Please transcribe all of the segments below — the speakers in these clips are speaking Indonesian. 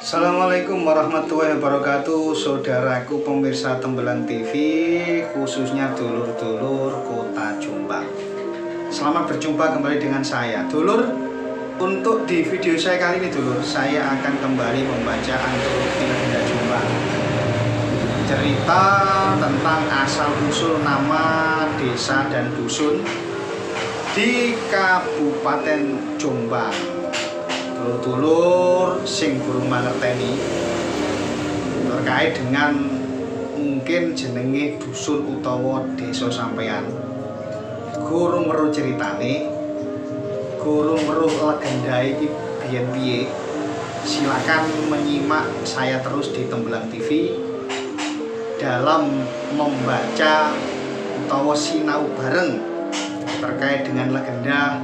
Assalamualaikum warahmatullahi wabarakatuh, saudaraku pemirsa Tembelang TV, khususnya dulur-dulur Kota Jombang. Selamat berjumpa kembali dengan saya, dulur. Untuk di video saya kali ini, dulur, saya akan kembali membaca antologi Legenda Jombang. Cerita tentang asal-usul nama desa dan dusun di Kabupaten Jombang. Dulur-dulur sing burung mangerteni terkait dengan mungkin jenenge dusun utawa desa sampeyan, gurung weruh ceritane, gurung weruh legendae iki biyen piye, silakan menyimak saya terus di Tembelang TV dalam membaca utawa sinau bareng terkait dengan legenda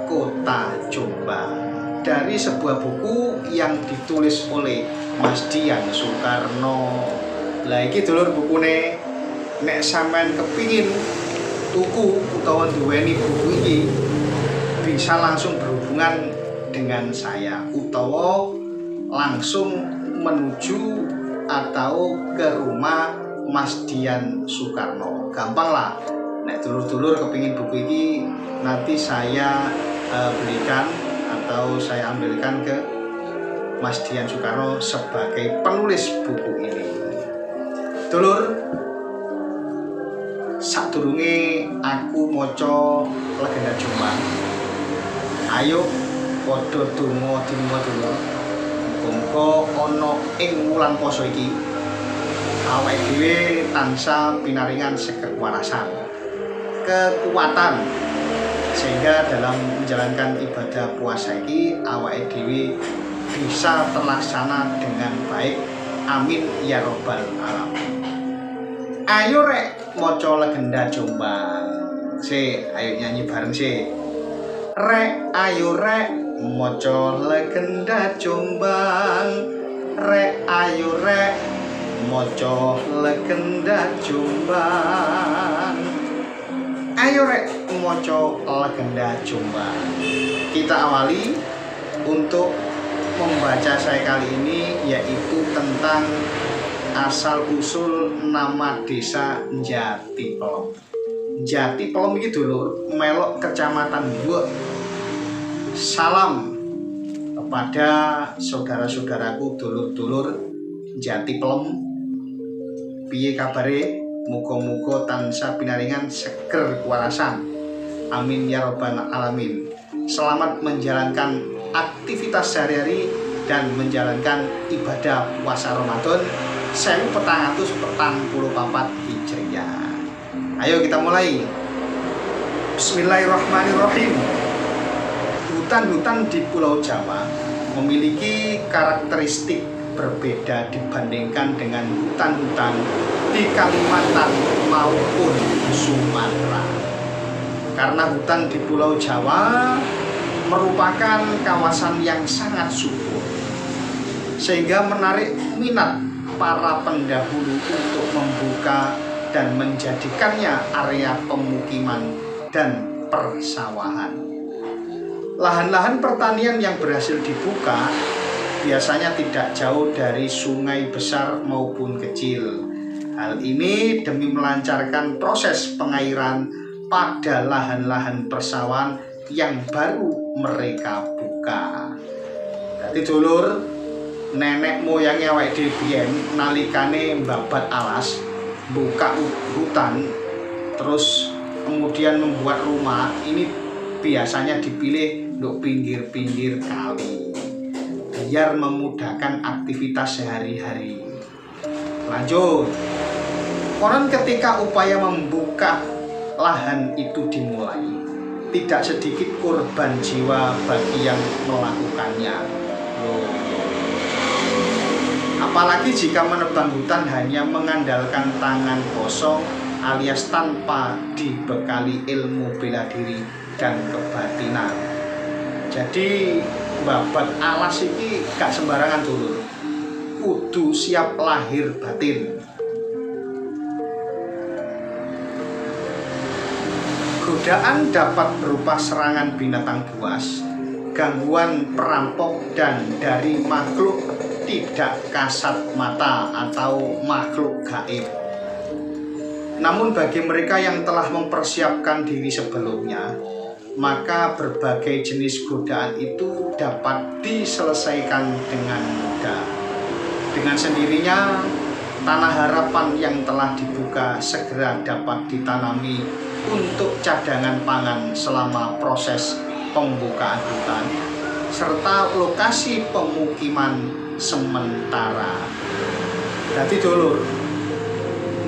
Kota Jombang dari sebuah buku yang ditulis oleh Mas Dian Soekarno. Lah iki dulur bukune, nek sampean kepingin tuku utawa duweni buku iki bisa langsung berhubungan dengan saya utawa langsung menuju atau ke rumah Mas Dian Soekarno. Gampang lah, nek dulur-dulur kepingin buku ini nanti saya belikan atau saya ambilkan ke Mas Dian Soekarno sebagai penulis buku ini. Dulur, sadurunge aku maca Legenda Jombang, ayo padha donga dulur. Muga ana ing wulan poso iki awake dhewe tansah pinaringan kewarasan, kekuatan, sehingga dalam menjalankan ibadah puasa ini awake dhewe bisa terlaksana dengan baik. Amin ya robbal alamin. Ayo rek maca Legenda Jombang. Ayo nyanyi bareng Rek, ayo rek maca Legenda Jombang. Rek, ayo rek maca Legenda Jombang. Ayo rek maca Legenda Jombang. Kita awali untuk membaca saya kali ini, yaitu tentang asal-usul nama desa Jati Pelem. Jati Pelem iki dulur melok Kecamatan Buek. Salam kepada saudara-saudaraku dulur-dulur Jati Pelem. Piye kabare? Muga-muga tansah pinaringan seger kewarasan. Amin ya robbal alamin. Selamat menjalankan aktivitas sehari-hari dan menjalankan ibadah puasa Ramadan 1444 Hijriah. Ayo kita mulai. Bismillahirrahmanirrahim. Hutan-hutan di Pulau Jawa memiliki karakteristik berbeda dibandingkan dengan hutan-hutan di Kalimantan maupun Sumatera. Karena hutan di Pulau Jawa merupakan kawasan yang sangat subur, sehingga menarik minat para pendahulu untuk membuka dan menjadikannya area pemukiman dan persawahan. Lahan-lahan pertanian yang berhasil dibuka biasanya tidak jauh dari sungai besar maupun kecil. Hal ini demi melancarkan proses pengairan pada lahan-lahan persawahan yang baru mereka buka. Jadi dulur, nenek moyangnya awake dhewe biyen nalikane mbabat alas, buka hutan, terus kemudian membuat rumah, ini biasanya dipilih untuk pinggir-pinggir kali biar memudahkan aktivitas sehari-hari. Lanjut. Konon ketika upaya membuka lahan itu dimulai, tidak sedikit korban jiwa bagi yang melakukannya. Apalagi jika menebang hutan hanya mengandalkan tangan kosong alias tanpa dibekali ilmu bela diri dan kebatinan. Jadi babat alas ini gak sembarangan dulu, kudu siap lahir batin. Godaan dapat berupa serangan binatang buas, gangguan perampok dan dari makhluk tidak kasat mata atau makhluk gaib. Namun bagi mereka yang telah mempersiapkan diri sebelumnya, maka berbagai jenis godaan itu dapat diselesaikan dengan mudah. Dengan sendirinya, tanah harapan yang telah dibuka segera dapat ditanami untuk cadangan pangan selama proses pembukaan hutan, serta lokasi pemukiman sementara. Jadi dulur,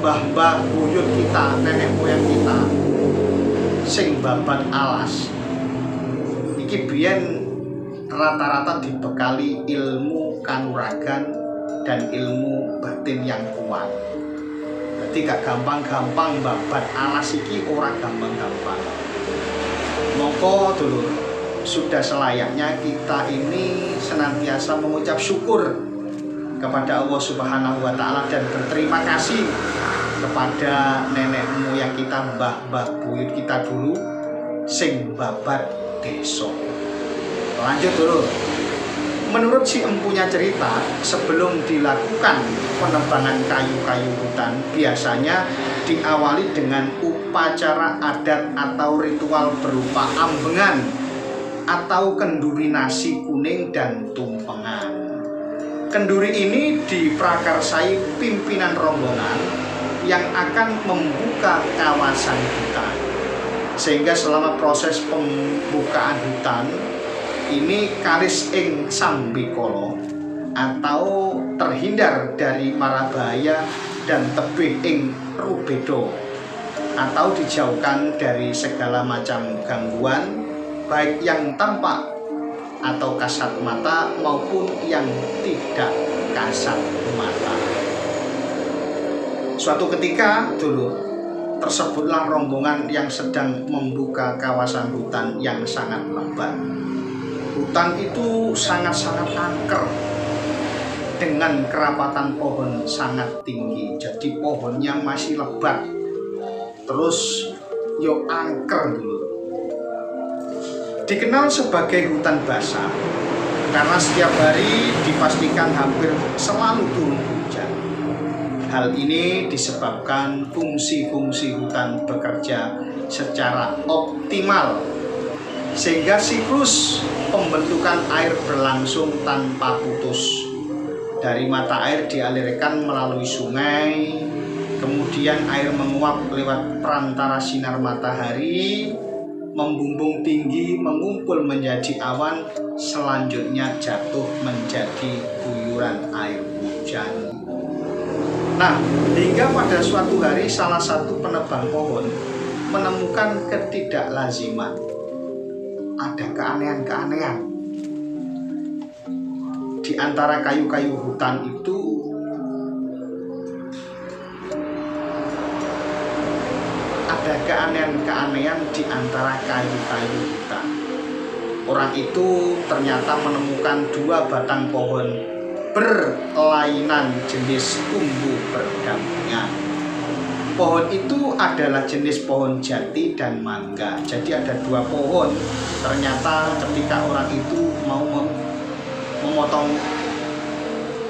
mbah-mbah buyut kita, nenek moyang kita sing babat alas iki biyen rata-rata dibekali ilmu kanuragan dan ilmu batin yang kuat. Jadi gak gampang-gampang babat alas iki, ora gampang-gampang. Mongko dulur, sudah selayaknya kita ini senantiasa mengucap syukur kepada Allah Subhanahu wa Ta'ala dan berterima kasih kepada nenek moyang kita, mbah-mbah buyut kita dulu sing babat desa. Lanjut dulu. Menurut si empunya cerita, sebelum dilakukan penebangan kayu-kayu hutan, biasanya diawali dengan upacara adat atau ritual berupa ambengan atau kenduri nasi kuning dan tumpengan. Kenduri ini diprakarsai pimpinan rombongan yang akan membuka kawasan hutan. Sehingga selama proses pembukaan hutan ini karis ing sambikala atau terhindar dari mara bahaya dan tebih ing rubedo atau dijauhkan dari segala macam gangguan baik yang tampak atau kasat mata maupun yang tidak kasat mata. Suatu ketika dulu tersebutlah rombongan yang sedang membuka kawasan hutan yang sangat lebat. Hutan itu sangat-sangat angker dengan kerapatan pohon sangat tinggi. Jadi pohonnya masih lebat. Terus yo angker dulu. Dikenal sebagai hutan basah karena setiap hari dipastikan hampir selalu turun hujan. Hal ini disebabkan fungsi-fungsi hutan bekerja secara optimal sehingga siklus pembentukan air berlangsung tanpa putus. Dari mata air dialirkan melalui sungai, kemudian air menguap lewat perantara sinar matahari, membumbung tinggi, mengumpul menjadi awan, selanjutnya jatuh menjadi guyuran air hujan. Nah, hingga pada suatu hari salah satu penebang pohon menemukan ketidaklaziman. Ada keanehan-keanehan. Di antara kayu-kayu hutan itu ada keanehan-keanehan di antara kayu-kayu hutan. Orang itu ternyata menemukan dua batang pohon berlainan jenis tumbuh berdampingan. Pohon itu adalah jenis pohon jati dan mangga. Jadi ada dua pohon. Ternyata ketika orang itu mau memotong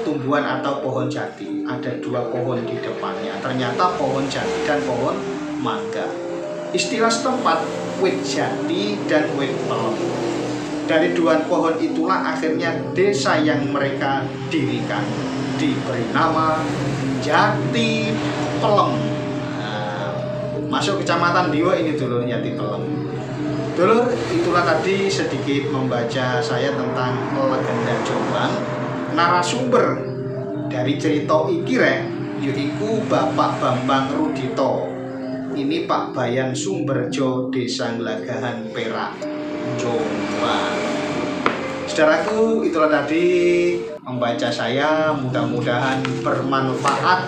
tumbuhan atau pohon jati, ada dua pohon di depannya. Ternyata pohon jati dan pohon mangga. Istilah setempat wit jati dan wit pelem. Dari dua pohon itulah akhirnya desa yang mereka dirikan diberi nama Jati Pelem. Masuk kecamatan Diwa ini dulur, Jati Pelem. Dulur, itulah tadi sedikit membaca saya tentang legenda Jombang. Narasumber dari cerita iki rek yaiku Bapak Bambang Rudito. Ini Pak Bayan Sumberjo, Desa Nglagahan, Perak, Jombang. Saudaraku, itulah tadi membaca saya, mudah-mudahan bermanfaat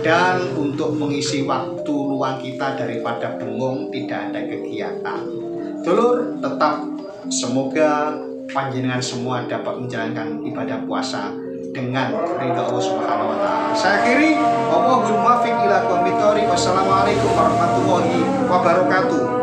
dan untuk mengisi waktu luang kita daripada bengong tidak ada kegiatan. Dulur, tetap semoga panjenengan semua dapat menjalankan ibadah puasa dengan ridha Allah Subhanahu wa Ta'ala. Saya akhiri, Allahul muwaffiq ila aqwamit thoriq. Wassalamualaikum warahmatullahi wabarakatuh.